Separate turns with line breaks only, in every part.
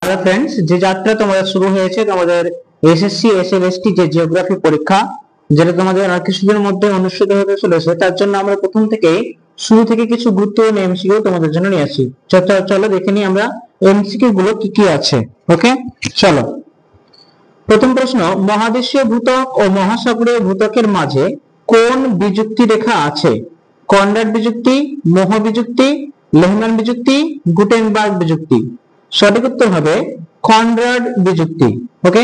Hello friends, যে যাত্রা তোমাদের শুরু হয়েছে তোমাদের এসএসসি এসএলএসটি যে জিওগ্রাফি পরীক্ষা, যেটা তোমাদের আর কিছুদিনের মধ্যে অনুষ্ঠিত হতে চলেছে, তার জন্য আমরা প্রথম থেকে শুরু থেকে কিছু গুরুত্বপূর্ণ এমসিকিউ তোমাদের জন্য নিয়ে আসি। চলো দেখে নিই আমরা এমসিকিউ গুলো কি কি আছে। ওকে, চলো। প্রথম প্রশ্ন, মহাদেশীয় ভূত্বক ও মহাসাগরীয় ভূত্বকের মাঝে কোন বিযুক্তি রেখা আছে? কনরাড বিযুক্তি, মোহ বিযুক্তি, লেহম্যান বিযুক্তি, গুটেনবার্গ বিযুক্তি। সঠিক উত্তর হবে কনরাড বিযুক্তি। ওকে,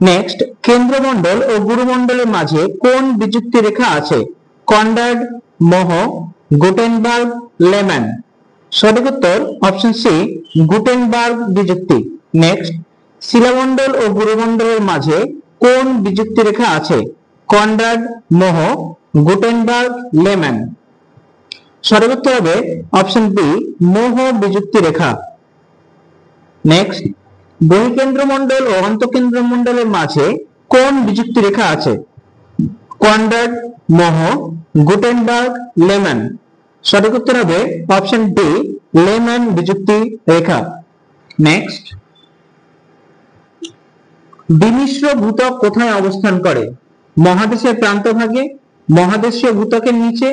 নেক্সট, কেন্দ্রমণ্ডল ও গুরুমণ্ডলের মাঝে কোন বিযুক্তি রেখা আছে? কনরাড, মোহ, গুটেনবার্গ, লেহম্যান। সঠিক উত্তর অপশন সি, গুটেনবার্গ বিযুক্তি। নেক্সট, শিলামণ্ডল ও গুরুমণ্ডলের মাঝে কোন বিযুক্তি রেখা আছে? কনরাড, মোহ, গুটেনবার্গ, লেহম্যান। সঠিক উত্তর হবে অপশন বি, মোহ বিযুক্তি রেখা। নেক্সট, বহিঃকেন্দ্রমণ্ডল ও অন্তঃকেন্দ্রমণ্ডলের মাঝে কোন বিযুক্তি রেখা আছে? কনরাড, মোহ, গুটেনবার্গ, লেহম্যান। সঠিক উত্তর হবে অপশন ডি, লেহম্যান বিযুক্তি রেখা। নেক্সট, দ্বিমিশ্র ভূত্বক কোথায় অবস্থান করে? মহাদেশের প্রান্তভাগে, মহাদেশীয় ভূত্বকের নিচে,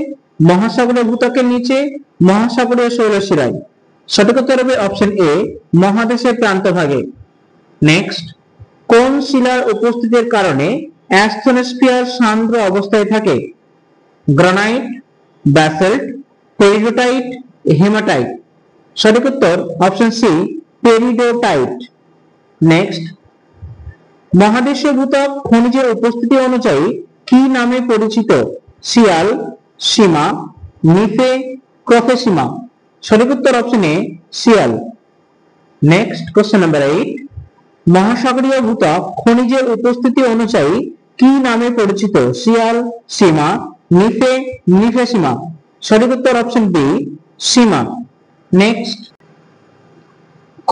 মহাসাগরীয় ভূত্বকের নিচে, মহাসাগরীয় শৈলশিরায়। সঠিক উত্তর হবে অপশন এ, মহাদেশের প্রান্তভাগে। নেক্সট, কোন শিলার উপস্থিতির কারণে অ্যাস্থেনোস্ফিয়ার সান্দ্র অবস্থায় থাকে? Granite, basalt, peridotite, hematite. সঠিক উত্তর অপশন সি, পেরিডোটাইট। নেক্সট, মহাদেশীয় ভূত্বক খনিজের উপস্থিতি অনুযায়ী কি নামে পরিচিত? শিয়াল, সীমা, নিফে, ক্রফেসীমা। সঠিক উত্তর অপশন এ, শিয়াল। নেক্সট, কোশ্চেন নাম্বার 8, মহাসাগরীয় ভূত্বক খনিজের উপস্থিতি অনুযায়ী কি নামে পরিচিত? শিয়াল, সীমা, নিফে, নিফেসীমা। সঠিক উত্তর অপশন বি, সীমা। নেক্সট,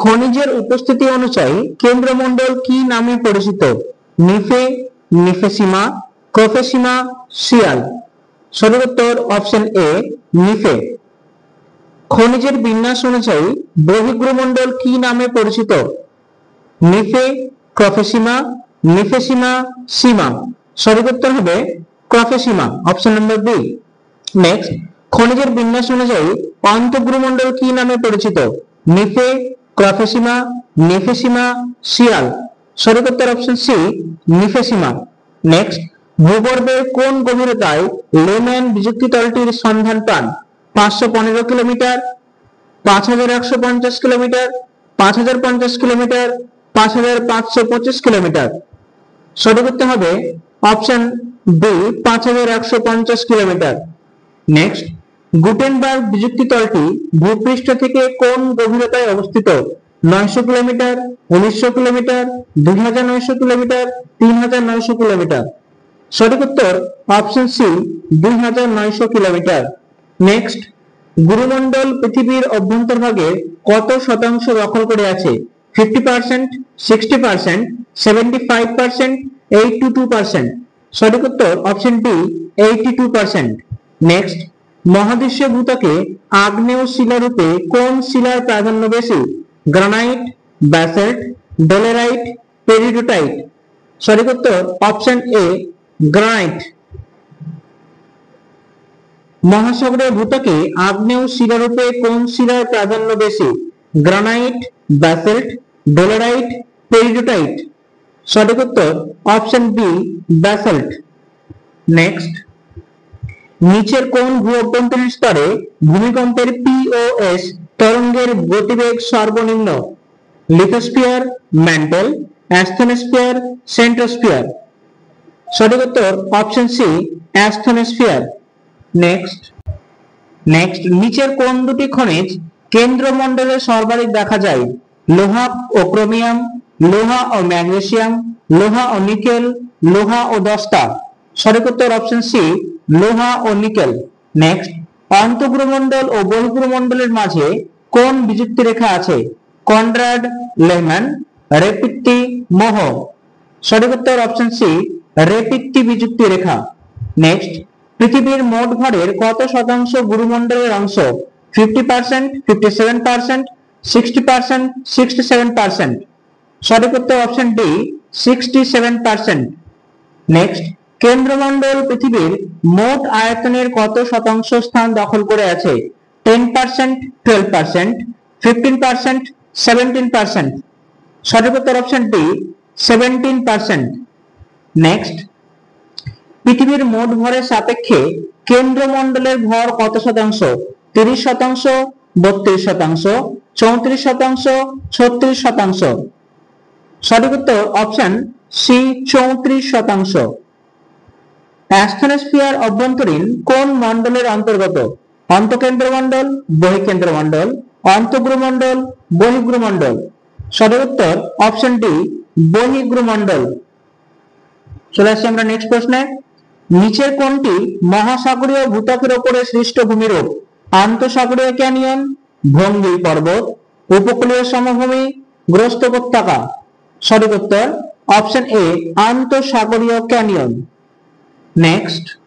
খনিজের উপস্থিতি অনুযায়ী কেন্দ্রমণ্ডল কি নামে পরিচিত? নিফে, নিফেসীমা, ক্রফেসীমা, শিয়াল। সঠিক উত্তর অপশন এ, নিফে। খনিজের বিন্যাস অনুযায়ী বহিঃগুরুমণ্ডল কি নামে পরিচিত? নিফে, ক্রফেসীমা, নিফেসীমা, সীমা। সঠিক উত্তর হবে ক্রফেসীমা, অপশন নম্বর বি। নেক্সট, খনিজের বিন্যাস অনুযায়ী অন্তঃগুরুমণ্ডল কি নামে পরিচিত? নিফে, ক্রফেসীমা, নিফেসীমা, শিয়াল। সঠিক উত্তর অপশন সি, নিফেসীমা। নেক্সট, ভূগর্ভের কোন গভীরতায় লেহম্যান বিযুক্তি তলটির সন্ধান পান? 515 কিলোমিটার, 5150 কিলোমিটার, 5050 কিলোমিটার, 5525 কিলোমিটার। সঠিক উত্তর হবে option B, 5150 kilometre. Next, Gutenberg বিযুক্তি তলটি ভূপৃষ্ঠ থেকে কোন গভীরতায় অবস্থিত? 900 কিলোমিটার, 1900 কিলোমিটার, 2900 কিলোমিটার, 3900 কিলোমিটার। সঠিক উত্তর অপশন সি, 2900 কিলোমিটার। নেক্সট, গুরুমণ্ডল পৃথিবীর অভ্যন্তরভাগে কত শতাংশ দখল করে আছে? 50%, 60%, 75%, 82%। সঠিক উত্তর অপশন ডি, 82%। নেক্সট, মহাদেশীয় ভূত্বকে আগ্নেয় শিলারূপে কোন শিলার প্রাধান্য বেশি? Granite, basalt, dolerite, peridotite. সঠিক উত্তর অপশন এ, গ্রানাইট। মহাসাগরীয় ভূত্বকে আগ্নেয় শিলারূপে কোন শিলার প্রাধান্য বেশি? Granite, basalt, dolerite, peridotite. সঠিক উত্তর অপশন বি, ব্যাসল্ট। নেক্সট, নিচের কোন ভূ অভ্যন্তরীণ স্তরে ভূমিকম্পের পিওএস তরঙ্গের গতিবেগ সর্বনিম্ন? Lithosphere, mantle, asthenosphere, centrosphere. সঠিক উত্তর অপশন সি, অ্যাস্থেনোস্ফিয়ার। নেক্সট, নিচের কোন দুটি খনিজ কেন্দ্রমণ্ডলে সর্বাধিক দেখা যায়? লোহা ও ক্রোমিয়াম, লোহা ও ম্যাগনেসিয়াম, লোহা ও নিকেল, লোহা ও দস্তা। সঠিক উত্তর অপশন সি, লোহা ও নিকেল। নেক্সট, অন্তঃগুরুমণ্ডল ও বহিঃগুরুমণ্ডলের মাঝে কোন বিযুক্তি রেখা আছে? কনরাড, লেহম্যান, রেপিত্তি, মোহ। সঠিক উত্তর অপশন সি, রেপিত্তি বিযুক্তি রেখা। নেক্সট, পৃথিবীর মোট ভরের কত শতাংশ গুরুমণ্ডলের অংশ? 50%, 57%, 60%, 67%। সঠিক উত্তর অপশন ডি 67%। নেক্সট, কেন্দ্রমণ্ডল পৃথিবীর মোট আয়তনের কত শতাংশ স্থান দখল করে আছে? 10%, 12%, 15%, 17%। সঠিক উত্তর অপশন ডি 17%। নেক্সট, পৃথিবীর মোট ভরের সাপেক্ষে কেন্দ্রমণ্ডলের ভর কত শতাংশ? 30%, 32%, 34%, 36%। সঠিক উত্তর অপশন সি 34%। অ্যাস্ট্রোস্ফিয়ার অভ্যন্তরীণ কোন মণ্ডলের অন্তর্গত? অন্তঃকেন্দ্রমণ্ডল, বহিঃকেন্দ্রমণ্ডল, অন্তঃগ্রহমণ্ডল, বহিঃগ্রহমণ্ডল। সঠিক উত্তর অপশন ডি বহিঃগ্রহমণ্ডল। চলে আসছি আমরা নেক্সট প্রশ্নে। নিচের কোনটি মহাসাগরীয় ভূত্বকের উপরে সৃষ্ট ভূমিরূপ? আন্তঃসাগরীয় ক্যানিয়ন, ভঙ্গি পর্বত, উপকূলীয় সমভূমি, গ্রস্ত উপত্যকা। সঠিক উত্তর অপশন এ আন্তঃসাগরীয় ক্যানিয়ন। নেক্সট,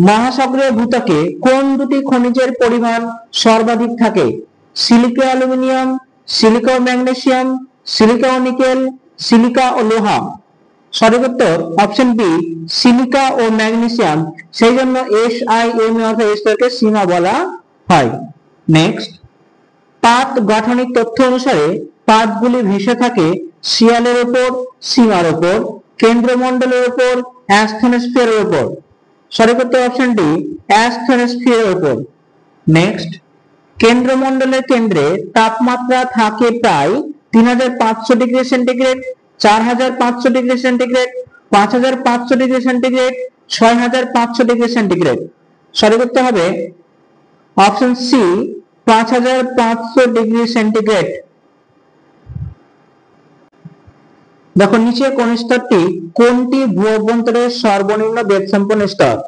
মহাসাগরীয় ভূত্বকে কোন দুটি খনিজের পরিমাণ সর্বাধিক থাকে? সিলিকা অ্যালুমিনিয়াম, সিলিকা ও ম্যাগনেসিয়াম, সিলিকা ও নিকেল, সিলিকা ও লোহা। সঠিক উত্তর অপশন বি সিলিকা ও ম্যাগনেসিয়াম। সেই জন্য SiM অর্থাৎ স্তরকে সীমা বলা হয়। নেক্সট, পাত গাঠনিক তথ্য অনুসারে পাতগুলি ভেসে থাকে শিয়ালের উপর, সীমার উপর, কেন্দ্রমণ্ডলের উপর, অ্যাস্ট্রোস্ফিয়ারের উপর। সঠিক উত্তর অপশন ডি অ্যাস্ট্রোস্ফিয়ারের উপর। নেক্সট, কেন্দ্রমণ্ডলের কেন্দ্রে তাপমাত্রা থাকে প্রায় 3500 degree centigrade, 4500 degree centigrade, 5500 degree centigrade, 6500 degree centigrade. সঠিক উত্তর হবে অপশন সি 5500 ডিগ্রি সেন্টিগ্রেড। দেখো নিচে কোন স্তরটি কোনটি ভূ-অভ্যন্তরের সর্বনিম্ন বেগ সম্পন্ন স্তর?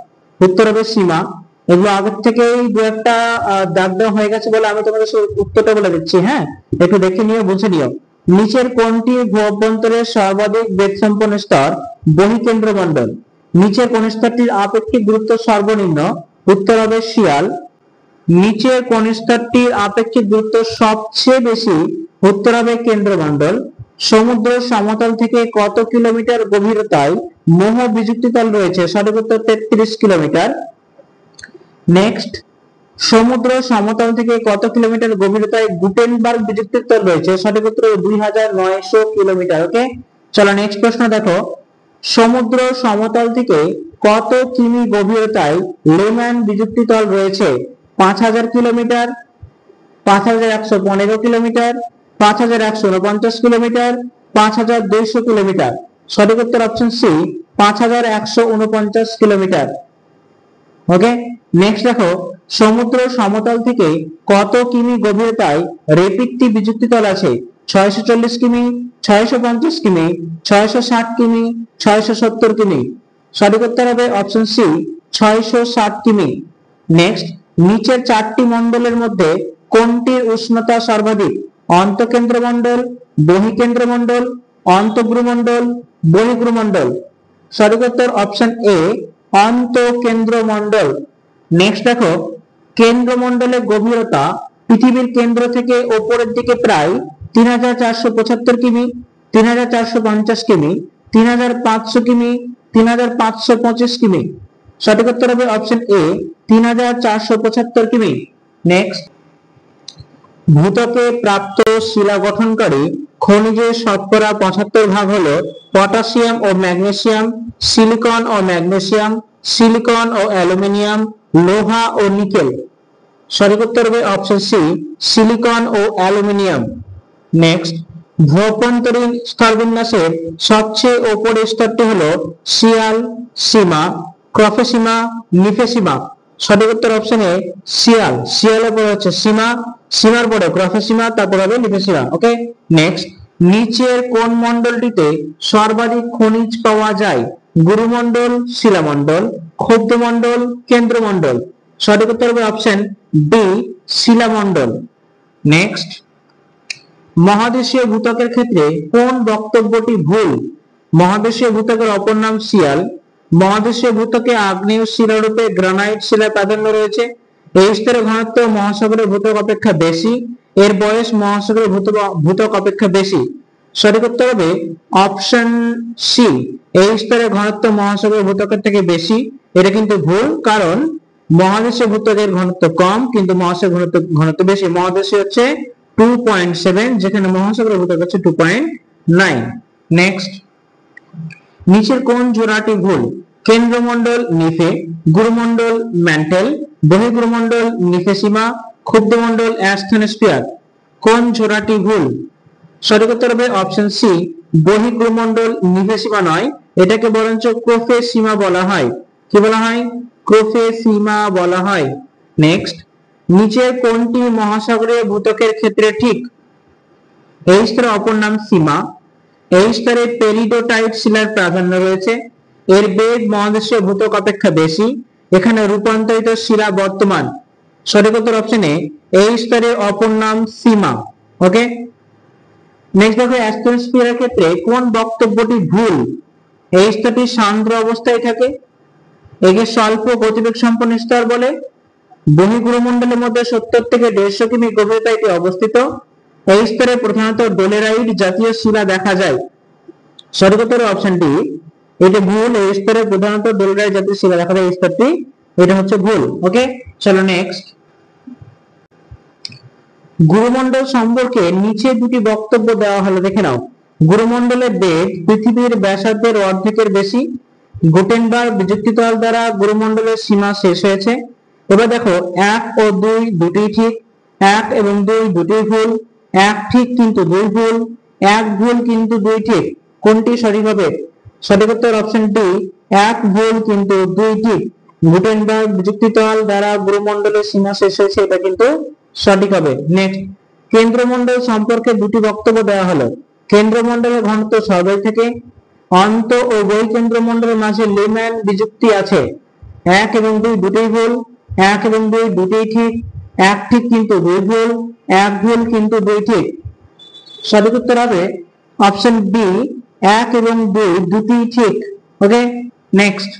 উত্তর হবে সীমা। এগুলো আগের থেকেই দু একটা দাগ দেওয়া হয়ে গেছে বলে আমি তোমাদের উত্তরটা বলে দিচ্ছি। হ্যাঁ, একটু দেখে নিও, বুঝে নিও। নিচের কোনটি ভূ-অভ্যন্তরের সর্বাধিক বেগ সম্পন্ন স্তর? বহিঃকেন্দ্রমণ্ডল। নিচের কোন স্তরটির আপেক্ষিক গুরুত্ব সর্বনিম্ন? উত্তর হবে শিয়াল। নিচের কোন স্তরটির আপেক্ষিক গুরুত্ব সবচেয়ে বেশি? উত্তর হবে কেন্দ্রমণ্ডল। সমুদ্র সমতল থেকে কত কিলোমিটার গভীরতায় মোহ বিযুক্তি তল রয়েছে? সঠিক উত্তর 33 কিলোমিটার। নেক্সট, সমুদ্র সমতল থেকে কত কিলোমিটার গভীরতায় গুটেনবার্গ বিযুক্তি তল রয়েছে? সঠিক উত্তর 2900 কিলোমিটার। ওকে, চলো নেক্সট প্রশ্ন দেখো। সমুদ্র সমতল থেকে কত কিমি গভীরতায় লেম্যান বিযুক্তি তল রয়েছে? 5000 কিলোমিটার, 5115 কিলোমিটার, 5149 কিলোমিটার, 5200 কিলোমিটার। সঠিক উত্তর অপশন সি 5149 কিলোমিটার। ওকে, নেক্সট দেখো, সমুদ্র সমতল থেকে কত কিমি গভীরতায় রেপিডটি বিযুক্তি তল আছে? 640 কিমি, 650 কিমি, 660 কিমি, 670 কিমি। সঠিক উত্তর হবে অপশন সি 660 কিমি। নেক্সট, নিচের চারটি মণ্ডলের মধ্যে কোনটির উষ্ণতা সর্বাধিক? অন্তঃকেন্দ্রমণ্ডল, বহিঃকেন্দ্রমণ্ডল, অন্তঃগ্রহমণ্ডল, বহিঃগ্রহমণ্ডল। সঠিক উত্তর অপশন এ অন্তঃকেন্দ্রমণ্ডল। নেক্সট দেখো, কেন্দ্রমণ্ডলের গভীরতা পৃথিবীর কেন্দ্র থেকে উপরের দিকে প্রায় 3475 কিমি, 3450 কিমি, 3500 কিমি, 3525 কিমি। সঠিক উত্তর হবে অপশন এ 3475 কিমি। নেক্সট, ভূত্বকে প্রাপ্ত শিলা গঠনকারী খনিজের শতকরা 75 হলো পটাশিয়াম ও ম্যাগনেসিয়াম, সিলিকন ও ম্যাগনেসিয়াম, সিলিকন ও অ্যালুমিনিয়াম, লোহা ও নিকেল। সঠিক উত্তর হবে অপশন সি সিলিকন ও অ্যালুমিনিয়াম। নেক্সট, ভূঅভ্যন্তরীণ স্তরবিন্যাসের সবচেয়ে উপরের স্তরটি হলো শিয়াল, সীমা, ক্রফেসীমা, নিফেসীমা। সঠিক উত্তর অপশন এ শিয়াল। শিয়ালের পরে হচ্ছে সীমা, সীমার পরে ক্রফেসীমা, তারপর হবে নিফেসীমা। ওকে, নেক্সট, নিচের কোন মণ্ডলটিতে সর্বাধিক খনিজ পাওয়া যায়? গুরুমণ্ডল, শিলামণ্ডল, ক্ষুদ্রমণ্ডল, কেন্দ্রমণ্ডল। সঠিক উত্তর হবে অপশন বি শিলামণ্ডল। নেক্সট, মহাদেশীয় ভূত্বকের ক্ষেত্রে কোন বক্তব্যটি ভুল? মহাদেশীয় ভূত্বকের অপর নাম শিয়াল। মহাদেশীয় ভূত্বকে আগ্নেয় শিলারূপে গ্রানাইট শিলার প্রাধান্য রয়েছে। এই স্তরের ঘনত্ব মহাসাগরের ভূত্বক অপেক্ষা বেশি। এর বয়স মহাসাগরের ভূত্বক অপেক্ষা বেশি? সঠিক উত্তর হবে অপশন সি, এই স্তরের ঘনত্ব মহাসাগরের ভূত্বকের থেকে বেশি। এটা কিন্তু ভুল, কারণ মহাদেশীয় ভূত্বকের ঘনত্ব কম কিন্তু মহাসাগরের ঘনত্ব বেশি। মহাদেশে হচ্ছে 2.7, যেখানে মহাসাগরের ভূত্বক হচ্ছে 2.9। নেক্সট, নিচের কোন জোড়াটি ভুল? কেন্দ্রমণ্ডল নিফে, গুরুমণ্ডল ম্যান্টেল, বহির্গুরুমণ্ডল নিফেসিমা, ক্ষুব্ধমণ্ডল অ্যাস্থেনোস্ফিয়ার। কোন জোড়াটি ভুল? সঠিক উত্তর হবে অপশন সি, বহির্গুরুমণ্ডল নিফেসিমা নয়, এটাকে বরঞ্চ ক্রোফেসিমা বলা হয়। কি বলা হয়? ক্রোফেসিমা বলা হয়। নেক্সট, নিচের কোনটি মহাসাগরীয় ভূত্বকের ক্ষেত্রে ঠিক? এই স্তরের অপর নাম সীমা। এই স্তরে পেরিডোটাইট শিলার প্রাধান্য রয়েছে। এর বেগ মহাদেশীয় ভূত্বক অপেক্ষা বেশি। এখানে রূপান্তরিত শিলা বর্তমান। সঠিক উত্তর অপশন এ, এই স্তরের অপর নাম সীমা। ওকে, নেক্সট দেখো, অ্যাস্টেনোস্ফিয়ারের ক্ষেত্রে কোন বক্তব্যটি ভুল? এই স্তরটি সান্দ্র অবস্থায় থাকে, একে স্বল্প গতিবেগ সম্পন্ন স্তর বলে। বহির্গুরুমণ্ডলের মধ্যে 70 থেকে 150 কিমি গভীরতায় এটি অবস্থিত। এই স্তরে প্রধানত ডোলেরাইট জাতীয় শিলা দেখা যায়। সঠিক উত্তর অপশন ডি, এটা ভুল। এই স্তরে প্রধানত ডোলেরাইট জাতীয় শিলা দেখা যায়, এই স্তরটি, এটা হচ্ছে ভুল। ওকে, চলো নেক্সট। গুরুমণ্ডল সম্পর্কে নিচে দুটি বক্তব্য দেওয়া হলো, দেখে নাও। গুরুমণ্ডলের বেগ পৃথিবীর ব্যাসার্ধের অর্ধেকের বেশি। গুটেনবার্গ যুক্তিতল দ্বারা গুরুমণ্ডলের সীমা শেষ হয়েছে। এবার দেখো, 1 ও 2 দুটি ঠিক, 1 এবং 2 দুটি ভুল। 1 ঠিক কিন্তু 2 ভুল, 1 ভুল কিন্তু 2 ঠিক। কোনটি সঠিক হবে? সঠিক উত্তর অপশন ডি, 1 ভুল কিন্তু 2 ঠিক। গুটেনবার্গ যুক্তিতল দ্বারা গুরুমণ্ডলের সীমা শেষ হয়েছে, এটা কিন্তু সঠিক হবে। নেক্সট, কেন্দ্রমণ্ডল সম্পর্কে দুটি বক্তব্য দেওয়া হলো। কেন্দ্রমণ্ডলের ঘনত্ব সর্বাধিক থেকে। অন্ত ও বহিঃকেন্দ্রমণ্ডলের মাঝে লিম্যান বিযুক্তি আছে। 1 এবং 2 দুটোই ভুল, 1 এবং 2 দুটোই ঠিক। 1 ঠিক কিন্তু 2 ভুল, 1 ভুল কিন্তু 2 ঠিক। সঠিক উত্তর হবে অপশন বি, 1 এবং 2 দুটোই ঠিক। ওকে, নেক্সট,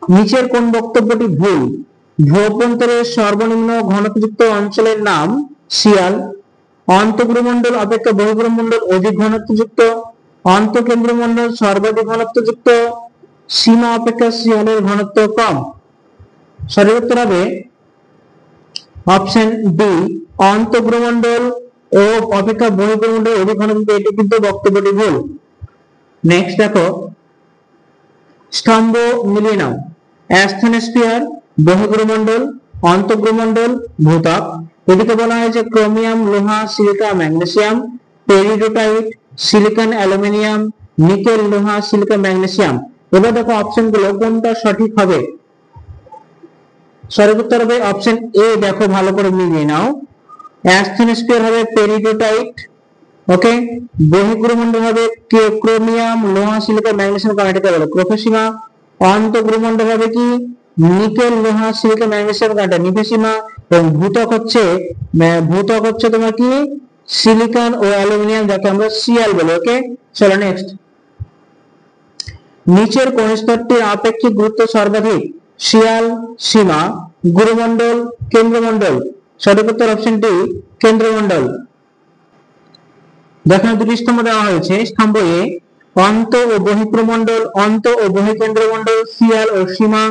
নিচের কোন বক্তব্যটি ভুল? ভূঅভ্যন্তরের সর্বনিম্ন ঘনত্বযুক্ত অঞ্চলের নাম শিয়াল। অন্তঃগুরুমণ্ডল অপেক্ষা বহির্গুরুমণ্ডল অধিক ঘনত্বযুক্ত। অন্তঃকেন্দ্রমণ্ডল সর্বাধিক ঘনত্বযুক্ত। সীমা অপেক্ষা শিয়ালের ঘনত্ব কম। সঠিক উত্তর হবে অপশন বি, অন্তঃগুরুমণ্ডল ও অপেক্ষা বহির্গুরুমণ্ডল অধিক ঘনত্বযুক্ত। এটি কিন্তু বক্তব্যটি ভুল। নেক্সট দেখো, স্তম্ভ মিলিয়ে নাও। অ্যাস্থেনোস্ফিয়ার, বহির্গুরুমণ্ডল, অন্তঃগুরুমণ্ডল, ভূত্বক। এটিকে বলা হয় যে ক্রোমিয়াম, লোহা, silica, magnesium, peridotite, silicon, aluminium, nickel, লোহা, সিলিকা, ম্যাগনেসিয়াম। এবার দেখো অপশন গুলো কোনটা সঠিক হবে। সঠিক উত্তর হবে অপশন এ, দেখো ভালো করে মিলিয়ে নাও। অ্যাস্থেনোস্ফিয়ার হবে পেরিডোটাইট। ওকে, বহির্গুরুমণ্ডল হবে ক্রোমিয়াম, লোহা, সিলিকা, ম্যাগনেসিয়াম, এটাকে বলে ক্রোফেসিমা। অন্তঃগুরুমণ্ডল হবে কি নিকেল, লোহা, সিলিকা, ম্যাগনেসিয়াম, এটা নিফেসিমা। এবং ভূত্বক হচ্ছে তোমার কি সিলিকন ও অ্যালুমিনিয়াম, যাকে আমরা সিএল বলি। ওকে, চলো নেক্সট। নিচের কোন স্তরটির আপেক্ষিক গুরুত্ব সর্বাধিক? শিয়াল, সীমা, গুরুমণ্ডল, কেন্দ্রমণ্ডল। সঠিক উত্তর অপশন ডি, কেন্দ্রমণ্ডল। দেখো দুটি স্তম্ভ দেওয়া হয়েছে। স্তম্ভ এ অন্ত ও বহিঃপ্রমণ্ডল, অন্ত ও বহিঃকেন্দ্রমণ্ডল, শিয়াল ও সীমা,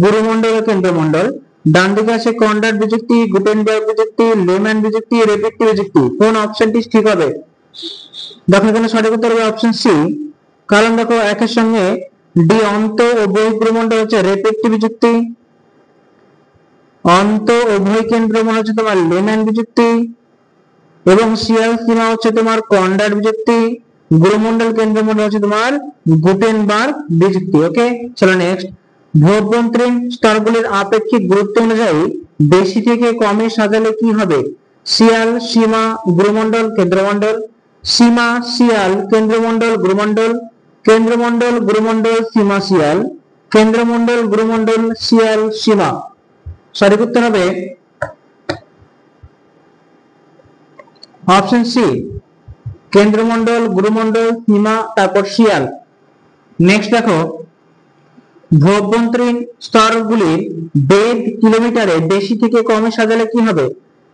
গুরুমণ্ডল ও কেন্দ্রমণ্ডল। ডান দিকে আছে কনরাড বিযুক্তি, গুটেনবার্গ বিযুক্তি, লেম্যান বিযুক্তি, রেপিট্টি বিযুক্তি। কোন অপশনটি ঠিক হবে? দেখো এখানে সঠিক উত্তর হবে অপশন সি, কারণ দেখো একের সঙ্গে ডি, অন্ত ও বহিঃপ্রমণ্ডল হচ্ছে রেপিট্টি বিযুক্তি। অন্ত ও বহিঃকেন্দ্রমণ্ডল হচ্ছে তোমার লেম্যান বিযুক্তি, এবং শিয়াল সীমা হচ্ছে তোমার কনরাড বিযুক্তি। গুরুমণ্ডল কেন্দ্রমণ্ডল হচ্ছে তোমার গুটেনবার্গ বিযুক্তি। ওকে, চলো নেক্সট। ভূঅভ্যন্তরীণ স্তরগুলির আপেক্ষিক গুরুত্ব অনুযায়ী বেশি থেকে কমে সাজালে কি হবে? শিয়াল, সীমা, গুরুমণ্ডল, কেন্দ্রমণ্ডল। সীমা, শিয়াল, কেন্দ্রমণ্ডল, গুরুমণ্ডল। কেন্দ্রমণ্ডল, গুরুমণ্ডল, সীমা, শিয়াল। কেন্দ্রমণ্ডল, গুরুমণ্ডল, শিয়াল, সীমা। সঠিক উত্তর হবে অপশন সি, কেন্দ্রমণ্ডল, গুরুমণ্ডল, সীমা, তারপর শিয়াল। নেক্সট দেখো, ভূঅভ্যন্তরীণ স্তরগুলির বেদ কিলোমিটারে বেশি থেকে কমে সাজালে কি হবে?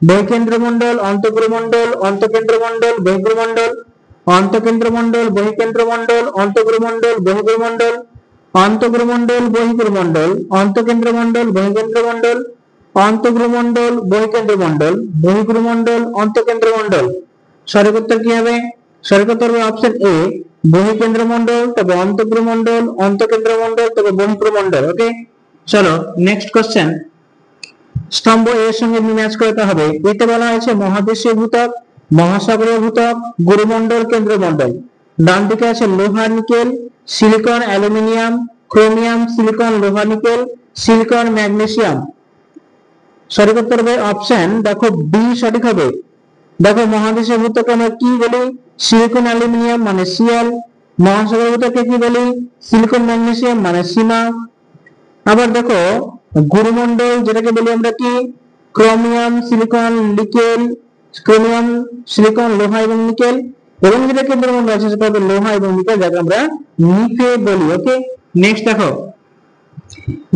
বহিঃকেন্দ্রমণ্ডল, অন্তঃগ্রমণ্ডল, অন্তঃকেন্দ্রমণ্ডল, বহিঃগ্রমণ্ডল, অন্তঃকেন্দ্রমণ্ডল, বহিঃকেন্দ্রমণ্ডল, অন্তঃগ্রমণ্ডল, বহিঃগ্রমণ্ডল, অন্তঃগ্রমণ্ডল, বহিঃগ্রমণ্ডল, অন্তঃকেন্দ্রমণ্ডল, বহিঃকেন্দ্রমণ্ডল, অন্তঃগ্রমণ্ডল, বহিঃকেন্দ্রমণ্ডল, বহিঃগ্রমণ্ডল, অন্তঃকেন্দ্রমণ্ডল। সঠিক উত্তর কি হবে? সঠিক উত্তর হবে অপশন এ, বহিঃকেন্দ্রমণ্ডল, তবে অন্তঃগ্রমণ্ডল, অন্তঃকেন্দ্রমণ্ডল, তবে বহিঃগ্রমণ্ডল। ওকে, চলো নেক্সট কোশ্চেন। স্তম্ভ এর সঙ্গে ম্যাচ করতে হবে। এতে বলা হয়েছে মহাদেশীয় ভূত্বক, মহাসাগরীয় ভূত্বক, গুরুমণ্ডল, কেন্দ্রমণ্ডল। ডান দিকে আছে লোহা nickel, silicon aluminium, chromium silicon লোহা নিকেল, সিলিকন ম্যাগনেসিয়াম। সঠিক উত্তর হবে অপশন দেখো বি সঠিক হবে। দেখো মহাদেশীয় ভূত্বক আমরা কি বলি? সিলিকন অ্যালুমিনিয়াম মানে সিএল। মহাসাগরীয় ভূত্বককে কি বলি? সিলিকন ম্যাগনেসিয়াম মানে সিমা। আবার দেখো গুরুমণ্ডল যেটাকে বলি আমরা কি? Chromium silicon nickel, chromium silicon লোহা এবং নিকেল। এবং যেটা কেন্দ্রমণ্ডল আছে সেটা হবে লোহা এবং নিকেল, যাকে আমরা নিফে বলি। ওকে, নেক্সট দেখো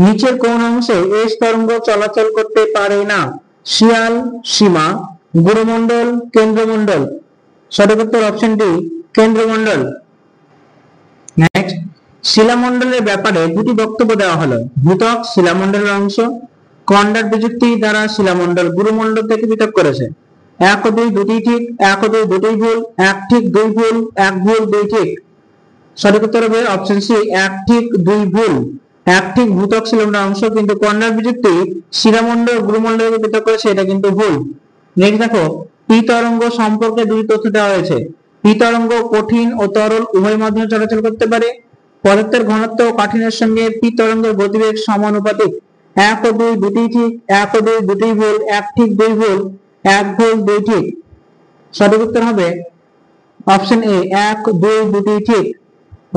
নিচের কোন অংশে এস তরঙ্গ চলাচল করতে পারে না? শিয়াল, সীমা, গুরুমণ্ডল, কেন্দ্রমণ্ডল। সঠিক উত্তর অপশন ডি, কেন্দ্রমণ্ডল। নেক্সট শিলামণ্ডলের ব্যাপারে দুটি বক্তব্য দেওয়া হলো। ভূত্বক শিলামণ্ডলের অংশ, কন্ডার বিযুক্তি দ্বারা শিলামণ্ডল গুরুমণ্ডল থেকে পৃথক করেছে। 1 ও 2 দুটোই ঠিক, 1 ও 2 দুটোই ভুল, 1 ঠিক 2 ভুল, 1 ভুল 2 ঠিক। সঠিক উত্তর হবে অপশন সি, 1 ঠিক 2 ভুল। 1 ঠিক ভূত্বক শিলামণ্ডলের অংশ, কিন্তু কন্ডার বিযুক্তি শিলামণ্ডল গুরুমণ্ডলকে পৃথক করেছে, এটা কিন্তু ভুল। নেক্সট দেখো পি তরঙ্গ সম্পর্কে দুটি তথ্য দেওয়া হয়েছে। পি তরঙ্গ কঠিন ও তরল উভয় মাধ্যমে চলাচল করতে পারে। পদার্থের ঘনত্ব ও কাঠিন্যের সঙ্গে পি তরঙ্গের গতিবেগ সমানুপাতিক। 1 ও 2 দুটোই ঠিক, 1 ও 2 দুটোই ভুল, 1 ঠিক 2 ভুল, 1 ভুল 2 ঠিক। সঠিক উত্তর হবে অপশন এ, 1 2 দুটোই ঠিক।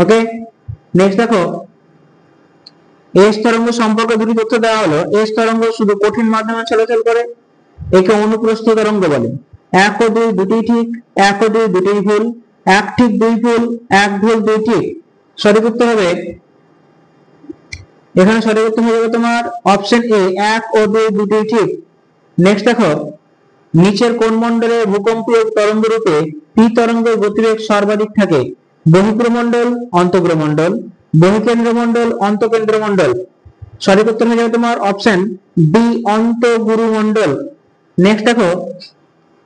ওকে, নেক্সট দেখো এস তরঙ্গ সম্পর্কে দুটি তথ্য দেওয়া হলো। এস তরঙ্গ শুধু কঠিন মাধ্যমে চলাচল করে, একে অনুপ্রস্থ তরঙ্গ বলে। 1 ও 2 দুটোই ঠিক, 1 ও 2 দুটোই ভুল, 1 ঠিক 2 ভুল, 1 ভুল 2 ঠিক। সঠিক উত্তর হবে এখানে সঠিক উত্তর হবে তোমার অপশন এ, 1 ও 2 দুটোই ঠিক। নেক্সট দেখো নিচের কোন মণ্ডলে ভূকম্পীয় তরঙ্গ রূপে পি তরঙ্গের গতিবেগ সর্বাধিক থাকে? বহিঃগ্রমণ্ডল, অন্তঃগ্রমণ্ডল, বহিঃকেন্দ্রমণ্ডল, অন্তঃকেন্দ্রমণ্ডল। সঠিক উত্তর হয়ে যাবে তোমার অপশন বি, অন্তঃগুরুমণ্ডল। নেক্সট দেখো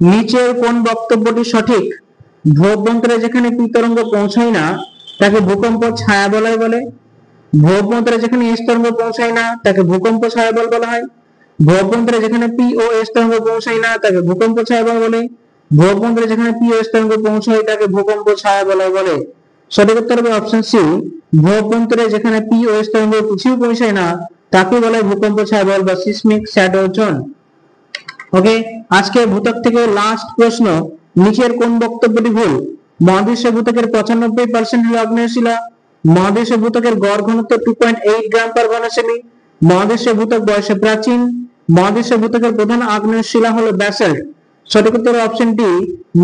নিচের কোন বক্তব্যটি সঠিক? ভূঅভ্যন্তরে যেখানে পি তরঙ্গ পৌঁছায় না তাকে ভূকম্প ছায়া বলয় বলে। ভূঅভ্যন্তরে যেখানে এস তরঙ্গ পৌঁছায় না তাকে ভূকম্প ছায়া বল বলা হয়। ভূঅভ্যন্তরে যেখানে পি ও এস তরঙ্গ পৌঁছায় না তাকে ভূকম্প ছায়া বল বলে। ভূঅভ্যন্তরে যেখানে পি ও এস তরঙ্গ পৌঁছায় তাকে ভূকম্প ছায়া বলয় বলে। সঠিক উত্তর হবে অপশন সি, ভূঅভ্যন্তরে যেখানে পি ও এস তরঙ্গ কিছুই পৌঁছায় না তাকে বলা হয় ভূকম্প ছায়া বল বা সিসমিক শ্যাডো জোন। ওকে, আজকে ভূত্বক থেকে লাস্ট প্রশ্ন, নিচের কোন বক্তব্যটি ভুল? মহাদেশীয় ভূত্বকের 95% হলো আগ্নেয় শিলা। মহাদেশীয় ভূত্বকের গড় ঘনত্ব 2.8 গ্রাম পার ঘন সেমি। মহাদেশীয় ভূত্বক বয়সে প্রাচীন। মহাদেশীয় ভূত্বকের প্রধান আগ্নেয় শিলা হলো ব্যাসল্ট। সঠিক উত্তর অপশন ডি,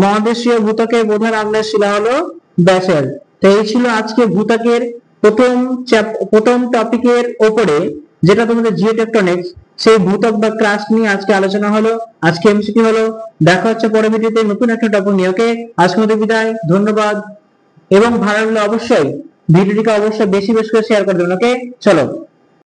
মহাদেশীয় ভূত্বকের প্রধান আগ্নেয় শিলা হলো ব্যাসল্ট। তো এই ছিল আজকে ভূত্বকের প্রথম টপিকের উপরে, যেটা তোমাদের জিওটেকটনিক্স, সেই ভূত্বক বা ক্রাস্ট নিয়ে আজকে আলোচনা হলো, আজকে এমসিকিউ হলো। দেখা হচ্ছে পরের ভিডিওতে নতুন একটা টপিক নিয়ে। ওকে, আজকের মতো বিদায়, ধন্যবাদ। এবং ভালো লাগলে অবশ্যই ভিডিওটিকে অবশ্যই বেশি বেশি করে শেয়ার করে দেবেন। ওকে, চলো।